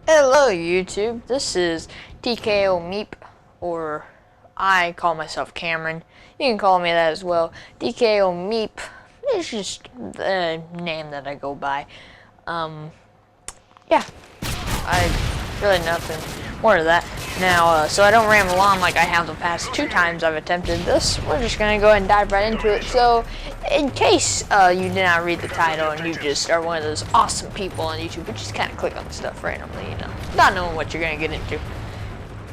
Hello YouTube, this is TKO Meep, or I call myself Cameron. You can call me that as well. TKO Meep is just the name that I go by. Yeah, I really nothing more to that. Now, so I don't ramble on like I have the past 2 times I've attempted this, we're just gonna go ahead and dive right into it. So, in case you did not read the title and you just are one of those awesome people on YouTube who just kind of click on stuff randomly, not knowing what you're gonna get into.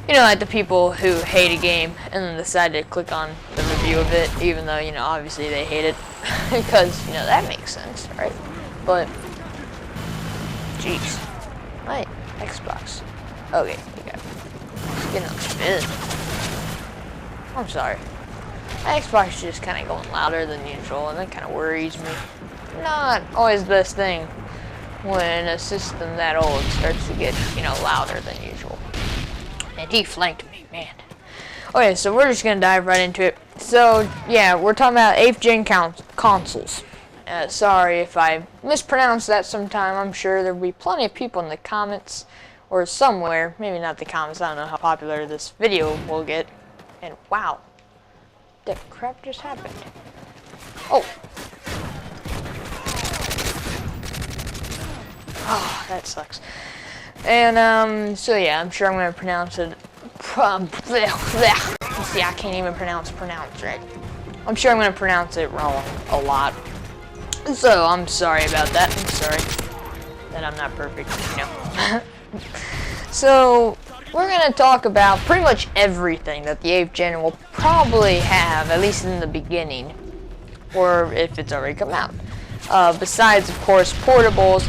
Like the people who hate a game and then decide to click on the review of it, even though, obviously they hate it, because, that makes sense, right? But, jeez. My Xbox. Okay, we got it. Getting a bit. I'm sorry. My Xbox is just kind of going louder than usual, and that kind of worries me. Not always the best thing when a system that old starts to get, louder than usual. And he flanked me, man. Okay, so we're just gonna dive right into it. So, yeah, we're talking about 8th gen consoles. Sorry if I mispronounce that sometime. I'm sure there'll be plenty of people in the comments or somewhere, maybe not the comments, I don't know how popular this video will get. And wow, the crap just happened. Oh, that sucks. And so yeah, I'm sure I'm gonna pronounce it. See, I can't even pronounce right. I'm sure I'm gonna pronounce it wrong a lot. So I'm sorry about that. I'm sorry that I'm not perfect, So we're gonna talk about pretty much everything that the 8th gen will probably have, at least in the beginning, or if it's already come out. Besides, of course, portables,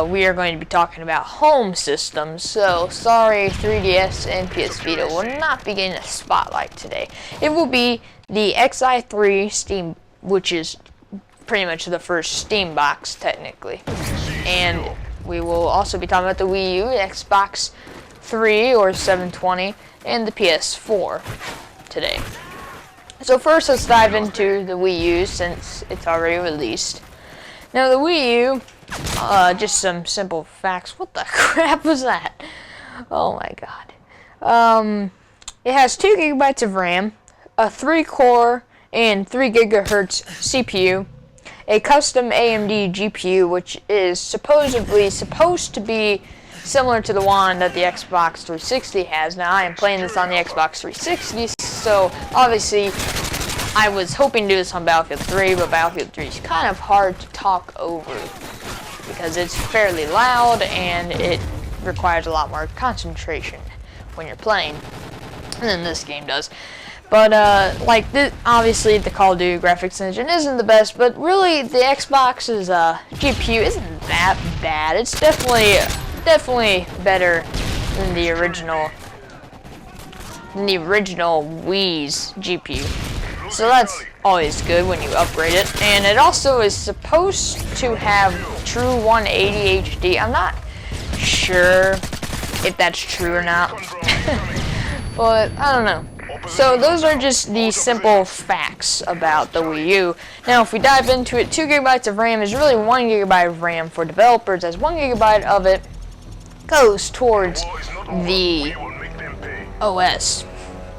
we are going to be talking about home systems. So sorry, 3DS and PS Vita will not be getting a spotlight today. It will be the Xi3 Steam, which is pretty much the first Steam box, technically. And we will also be talking about the Wii U, Xbox 3 or 720, and the PS4 today. So first, let's dive into the Wii U since it's already released. Now the Wii U, just some simple facts. What the crap was that? Oh my god. It has 2 gigabytes of RAM, a 3-core and 3 gigahertz CPU, a custom AMD GPU, which is supposedly supposed to be similar to the one that the Xbox 360 has. Now, I am playing this on the Xbox 360, so obviously I was hoping to do this on Battlefield 3, but Battlefield 3 is kind of hard to talk over because it's fairly loud and it requires a lot more concentration when you're playing than this game does. But, obviously the Call of Duty graphics engine isn't the best, but really the Xbox's GPU isn't that bad. It's definitely better than the original Wii's GPU. So that's always good when you upgrade it. And it also is supposed to have true 180 HD. I'm not sure if that's true or not, but I don't know. So those are just the simple facts about the Wii U. Now if we dive into it, 2 gigabytes of RAM is really 1 gigabyte of RAM for developers, as 1 gigabyte of it goes towards the OS,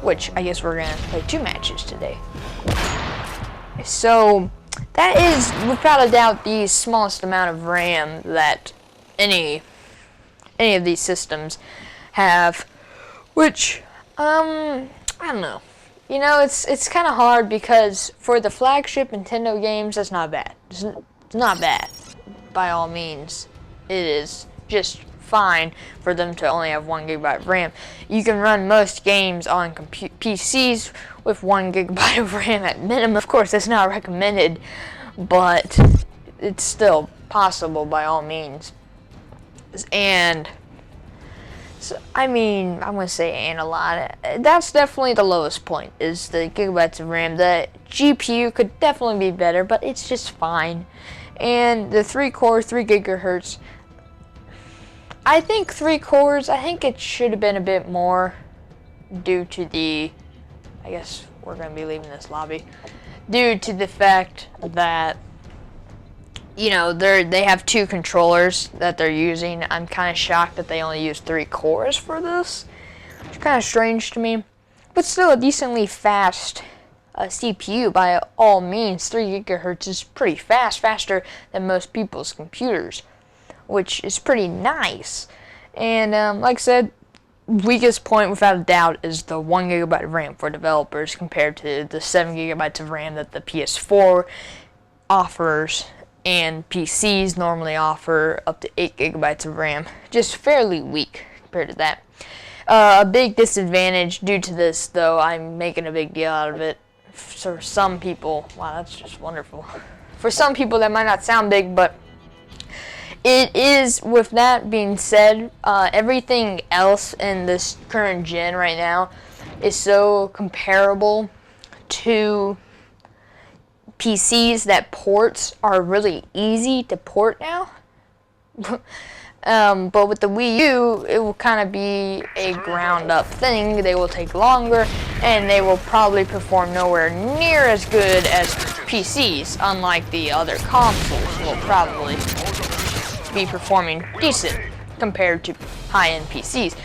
which I guess we're going to play 2 matches today. So that is, without a doubt, the smallest amount of RAM that any of these systems have, which, I don't know. It's kind of hard because for the flagship Nintendo games, that's not bad. It's not bad, by all means. It is just fine for them to only have 1 gigabyte of RAM. You can run most games on PCs with 1 gigabyte of RAM at minimum. Of course, that's not recommended, but it's still possible by all means. And so, I'm going to say and a lot. That's definitely the lowest point, is the gigabytes of RAM. The GPU could definitely be better, but it's just fine. And the 3-core, 3 gigahertz, I think 3 cores, I think it should have been a bit more due to the, I guess we're going to be leaving this lobby, due to the fact that you know, they have 2 controllers that they're using. I'm kind of shocked that they only use 3 cores for this. It's kind of strange to me, but still a decently fast CPU by all means. 3 gigahertz is pretty fast, faster than most people's computers, which is pretty nice. And like I said, weakest point without a doubt is the 1 gigabyte of RAM for developers compared to the 7 gigabytes of RAM that the PS4 offers, and PCs normally offer up to 8 gigabytes of RAM. Just fairly weak compared to that. A big disadvantage due to this, though, I'm making a big deal out of it. For some people, wow, that's just wonderful. For some people, that might not sound big, but it is. With that being said, everything else in this current gen right now is so comparable to PCs that ports are really easy to port now. But with the Wii U, it will kind of be a ground-up thing. They will take longer, and they will probably perform nowhere near as good as PCs, unlike the other consoles will probably be performing decent compared to high-end PCs.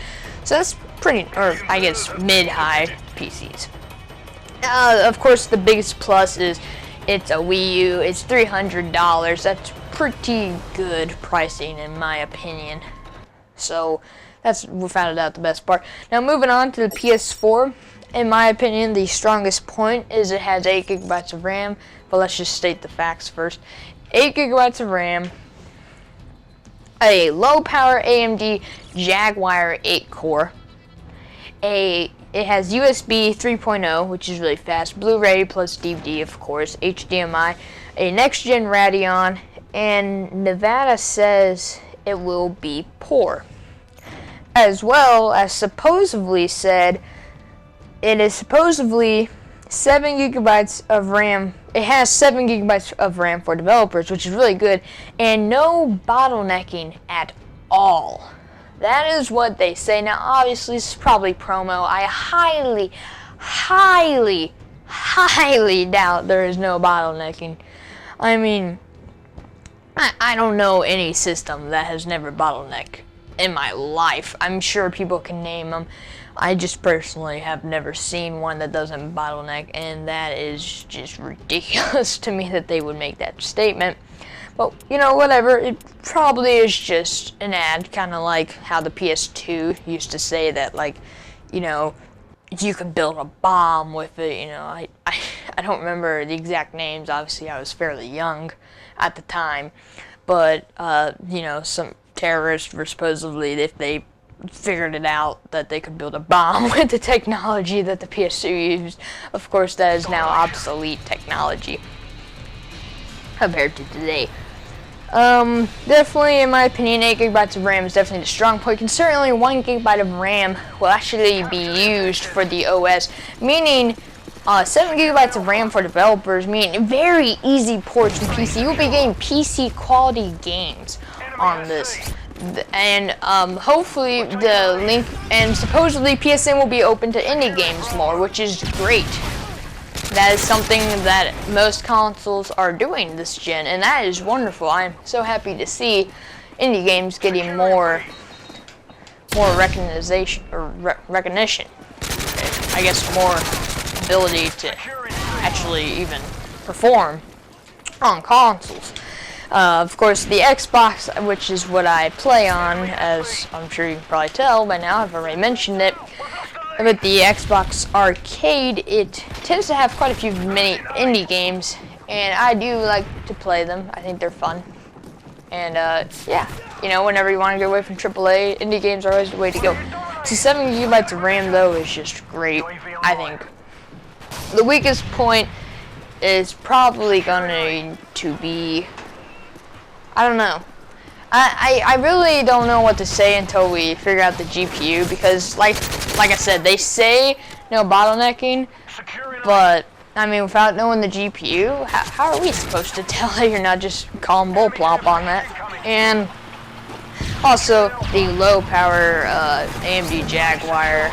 So that's pretty, or I guess mid-high PCs. Of course, the biggest plus is it's a Wii U. It's $300. That's pretty good pricing in my opinion. So that's without a doubt the best part. Now moving on to the PS4. In my opinion, the strongest point is it has 8 gigabytes of RAM. But let's just state the facts first. 8 gigabytes of RAM. A low power AMD Jaguar 8 core. It has USB 3.0, which is really fast, Blu-ray plus DVD, of course, HDMI, a next-gen Radeon, and Nevada says it will be poor. As well as supposedly said, it is supposedly 7 gigabytes of RAM. It has 7 gigabytes of RAM for developers, which is really good, and no bottlenecking at all. That is what they say. Now, obviously, this is probably promo. I highly, highly, highly doubt there is no bottlenecking. I mean, I don't know any system that has never bottlenecked in my life. I'm sure people can name them. I just personally have never seen one that doesn't bottleneck, and that is just ridiculous to me that they would make that statement. But, you know, whatever, it probably is just an ad, kind of like how the PS2 used to say that, like, you know, you could build a bomb with it, you know. I don't remember the exact names, obviously I was fairly young at the time, but, you know, some terrorists were supposedly, if they figured it out, that they could build a bomb with the technology that the PS2 used. Of course, that is now obsolete technology compared to today. Definitely, in my opinion, 8 gigabytes of RAM is definitely the strong point. And certainly 1 gigabyte of RAM will actually be used for the OS, meaning 7 gigabytes of RAM for developers mean very easy ports from PC. You'll be getting PC quality games on this. And hopefully the link, and supposedly PSN will be open to indie games more, which is great. That is something that most consoles are doing this gen, and that is wonderful. I'm so happy to see indie games getting more recognition, I guess more ability to actually even perform on consoles. Of course, the Xbox, which is what I play on, as I'm sure you can probably tell by now, I've already mentioned it. But the Xbox Arcade, it tends to have quite a few mini indie games, and I do like to play them. I think they're fun. And yeah, you know, whenever you want to get away from AAA, indie games are always the way to go. So 7 gigabytes of RAM, though, is just great, I think. The weakest point is probably going to be, I don't know. I really don't know what to say until we figure out the GPU, because like I said, they say no bottlenecking, but I mean, without knowing the GPU, how are we supposed to tell that you're not just calling bullplop on that? And also the low power AMD Jaguar,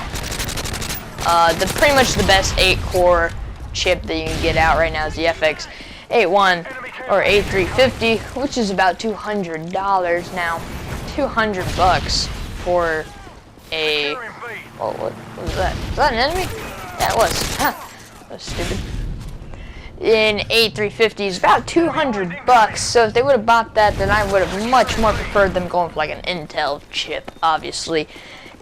pretty much the best 8 core chip that you can get out right now is the FX 81. or A350, which is about $200 now. 200 bucks for a, oh, what was that? Was that an enemy? Yeah, it was. Huh. That was stupid. In A350 is about 200 bucks, so if they would have bought that, then I would have much more preferred them going for like an Intel chip, obviously.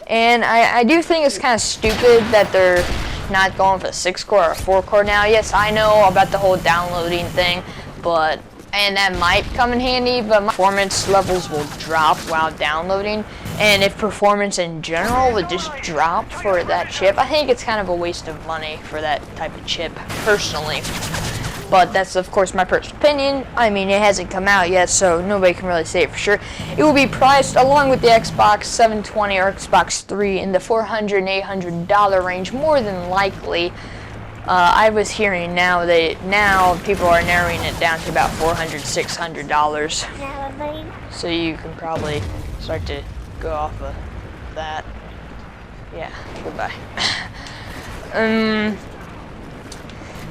And I do think it's kind of stupid that they're not going for a 6-core or a 4-core now. Yes, I know about the whole downloading thing, but, and that might come in handy, but my performance levels will drop while downloading. And if performance in general would just drop for that chip, I think it's kind of a waste of money for that type of chip, personally. But that's, of course, my personal opinion. I mean, it hasn't come out yet, so nobody can really say it for sure. It will be priced along with the Xbox 720 or Xbox 3 in the $400 and $800 range, more than likely. I was hearing now people are narrowing it down to about $400, $600. So you can probably start to go off of that. Yeah, goodbye.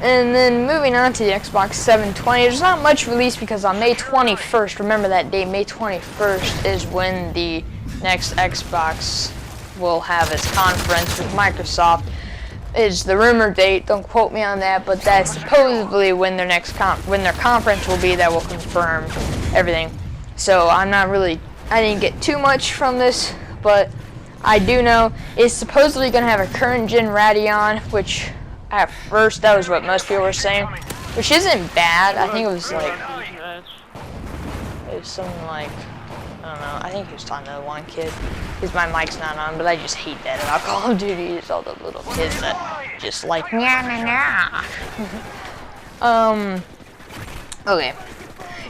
And then moving on to the Xbox 720, there's not much released because on May 21st, remember that date, May 21st is when the next Xbox will have its conference with Microsoft. Is the rumor date, don't quote me on that, but that's supposedly when their next conference will be that will confirm everything. So I didn't get too much from this, but I do know it's supposedly going to have a current gen Radeon, which at first that was what most people were saying, which isn't bad. I think it was something like, I don't know, I think he was talking to one kid, because my mic's not on, but I just hate that about Call of Duty. It's all the little kids that just like, okay.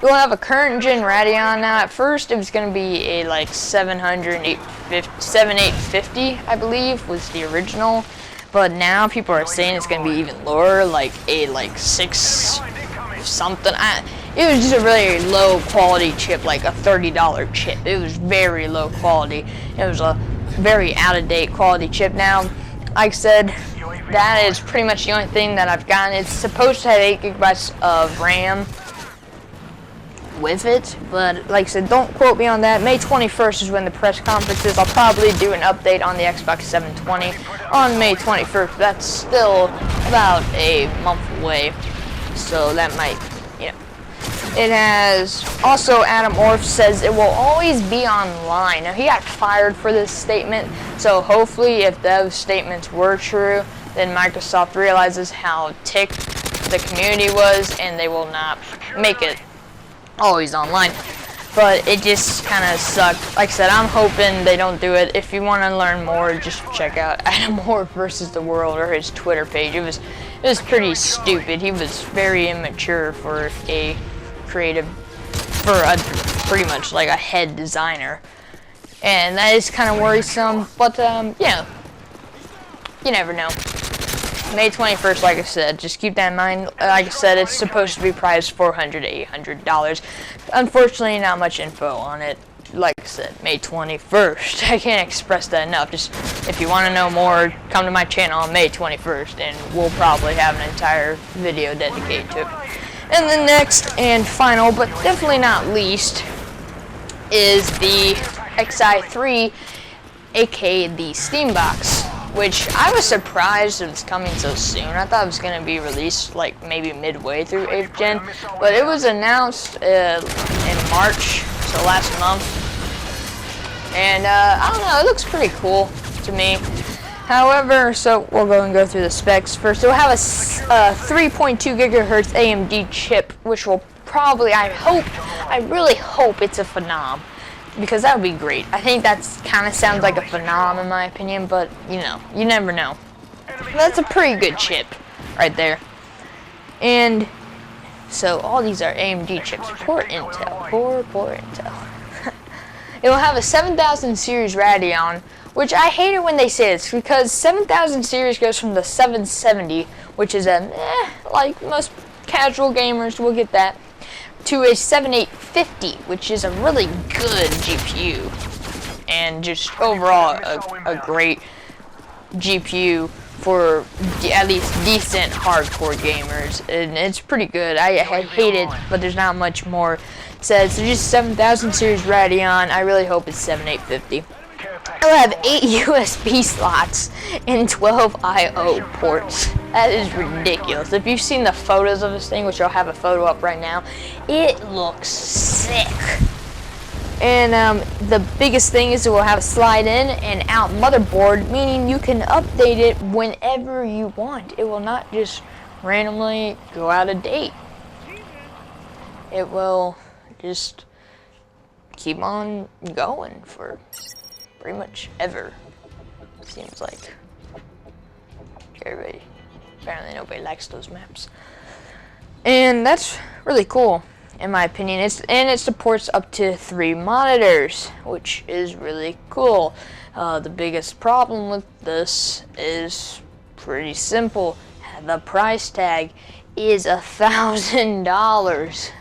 You'll have a current gen Radeon now. At first it was going to be a like 7850, I believe, was the original. But now people are saying it's going to be even lower, like a 6 something. It was just a really low quality chip, like a $30 chip. It was very low quality. It was a very out of date quality chip. Now, like I said, that is pretty much the only thing that I've gotten. It's supposed to have 8 gigabytes of RAM with it, but like I said, don't quote me on that. May 21st is when the press conference is. I'll probably do an update on the Xbox 720 on May 21st. That's still about a month away, so that might, you know. It has, also Adam Orff says it will always be online. Now, he got fired for this statement, so hopefully if those statements were true, then Microsoft realizes how ticked the community was, and they will not make it always online. But it just kind of sucked. Like I said, I'm hoping they don't do it. If you want to learn more, just check out Adam Orff versus the World or his Twitter page. It was pretty stupid. He was very immature for a creative, pretty much like a head designer, and that is kind of worrisome. But yeah, you never know. May 21st, like I said, just keep that in mind. Like I said, it's supposed to be priced $400 to $800. Unfortunately, not much info on it. Like I said, May 21st. I can't express that enough. Just, if you want to know more, come to my channel on May 21st, and we'll probably have an entire video dedicated to it. And the next and final, but definitely not least, is the Xi3, aka the Steam Box, which I was surprised it was coming so soon. I thought it was going to be released like maybe midway through 8th gen, but it was announced in March, so last month. And I don't know, it looks pretty cool to me. However, so we'll go through the specs first. So we'll have a 3.2 gigahertz AMD chip, which will probably, I really hope it's a Phenom, because that would be great. I think that's kind of sounds like a Phenom in my opinion, but you know, you never know. That's a pretty good chip right there. And so all these are AMD chips. Poor Intel. Poor Intel. It will have a 7000 series Radeon, which I hate it when they say this, because 7000 series goes from the 770, which is a like most casual gamers will get that, to a 7850, which is a really good GPU, and just overall a great GPU for at least decent hardcore gamers, and it's pretty good. I hate it, but there's not much more said. So just 7000 series Radeon. I really hope it's 7850. It'll have 8 USB slots and 12 I/O ports. That is ridiculous. If you've seen the photos of this thing, which I'll have a photo up right now, it looks sick. And the biggest thing is it will have a slide in and out motherboard, meaning you can update it whenever you want. It will not just randomly go out of date. It will just keep on going for pretty much ever, seems like. Apparently nobody likes those maps. And that's really cool, in my opinion. It supports up to 3 monitors, which is really cool. The biggest problem with this is pretty simple. The price tag is $1,000.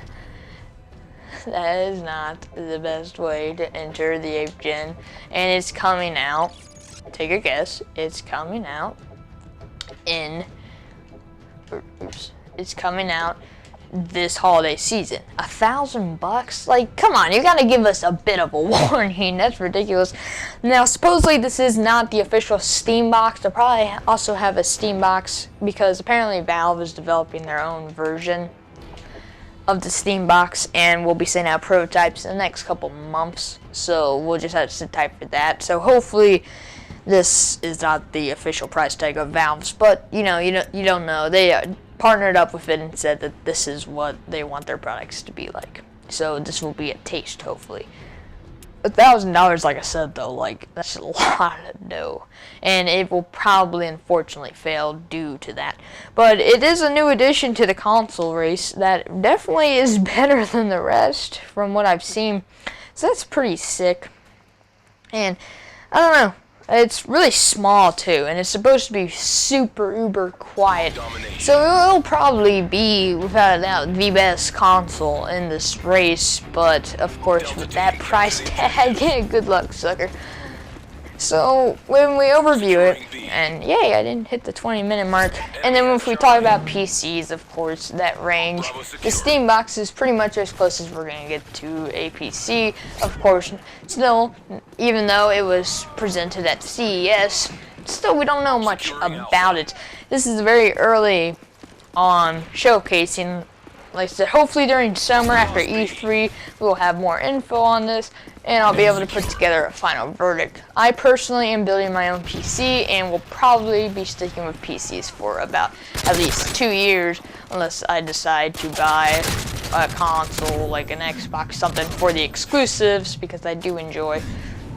That is not the best way to enter the 8th gen, and it's coming out. Take a guess. It's coming out in. It's coming out this holiday season. $1,000? Like, come on, you gotta give us a bit of a warning. That's ridiculous. Now, supposedly this is not the official Steam box. They'll probably also have a Steam box because apparently Valve is developing their own version of the Steam box, and we'll be sending out prototypes in the next couple months. So we'll just have to sit tight for that. So hopefully this is not the official price tag of Valve's, but you don't know. They partnered up with it and said that this is what they want their products to be like. So this will be a taste, hopefully. $1,000, like I said, though, like, that's a lot of dough. And it will probably, unfortunately, fail due to that. But it is a new addition to the console race that definitely is better than the rest from what I've seen. So that's pretty sick. And, I don't know. It's really small, too, and it's supposed to be super uber quiet. So it'll probably be, without a doubt, the best console in this race. But, of course, with that price tag, good luck, sucker. So, when we overview it, and yay, I didn't hit the 20-minute mark. And then if we talk about PCs, of course, that range, the Steam box is pretty much as close as we're going to get to a PC. Of course, still, even though it was presented at CES, still we don't know much about it. This is very early on showcasing. Like I said, hopefully during summer after E3, we'll have more info on this, and I'll be able to put together a final verdict. I personally am building my own PC, and will probably be sticking with PCs for about at least 2 years, unless I decide to buy a console like an Xbox, something for the exclusives, because I do enjoy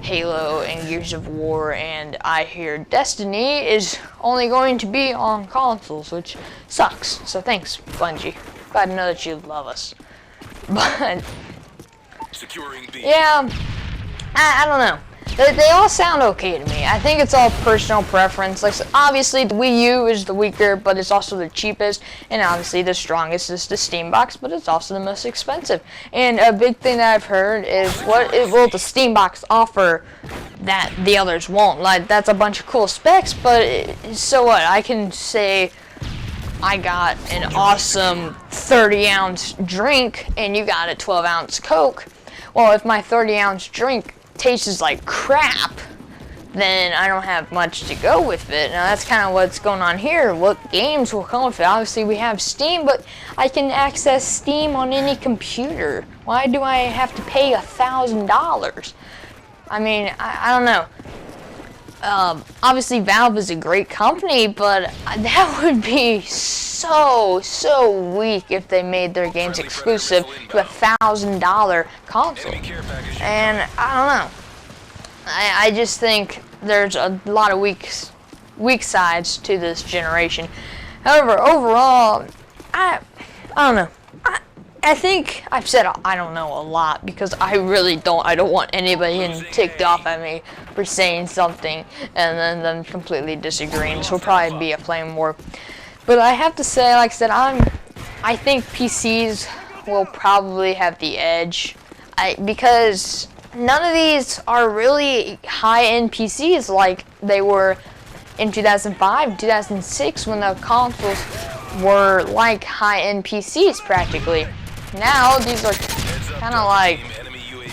Halo and Gears of War, and I hear Destiny is only going to be on consoles, which sucks. So thanks, Bungie. Glad to know that you love us. But yeah, I don't know. They all sound okay to me. I think it's all personal preference. Like, obviously the Wii U is the weaker, but it's also the cheapest, and obviously the strongest is the Steam box, but it's also the most expensive. And a big thing that I've heard is what will the Steam box offer that the others won't. Like, that's a bunch of cool specs, but so what? I can say I got an awesome 30-ounce drink and you got a 12-ounce Coke. Well, if my 30-ounce drink tastes like crap, then I don't have much to go with it. Now that's kind of what's going on here. What games will come with it? Obviously we have Steam, but I can access Steam on any computer. Why do I have to pay $1,000? I mean, I don't know. Obviously Valve is a great company, but that would be so weak if they made their games exclusive to $1,000 console. And I don't know. I just think there's a lot of weak sides to this generation. However, overall, I don't know. I think I've said I don't know a lot because I really don't. I don't want anybody getting ticked off at me for saying something and then them completely disagreeing. This will probably be a flame war. But I have to say, like I said, I think PCs will probably have the edge. Because none of these are really high-end PCs like they were in 2005, 2006, when the consoles were like high-end PCs practically. Now these are kind of like,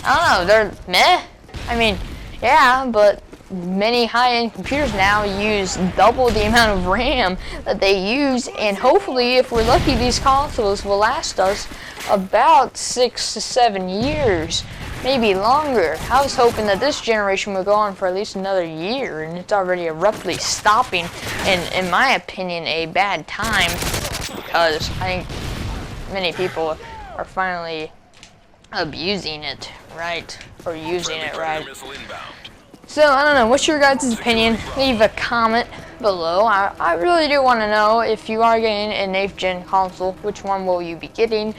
I don't know, they're meh. I mean, yeah, but many high-end computers now use double the amount of RAM that they use, and hopefully, if we're lucky, these consoles will last us about 6 to 7 years, maybe longer. I was hoping that this generation would go on for at least another year, and it's already abruptly stopping, and in my opinion, a bad time, because I think many people are finally abusing it, right? Or using it, right? So, I don't know, what's your guys' opinion? Leave a comment below. I really do want to know, if you are getting an 8th gen console, which one will you be getting,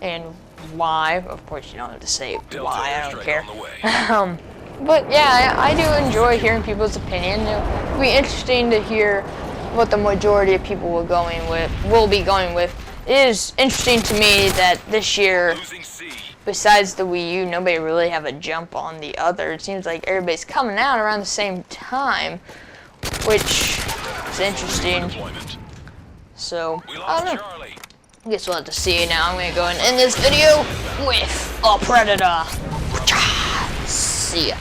and why? Of course, you don't have to say why, I don't care. But yeah, I do enjoy hearing people's opinion. It'll be interesting to hear what the majority of people will be going with. It is interesting to me that this year, besides the Wii U, nobody really have a jump on the other. It seems like everybody's coming out around the same time, which is interesting. So, I don't know. I guess we'll have to see. Now I'm gonna go and end this video with a Predator. See ya.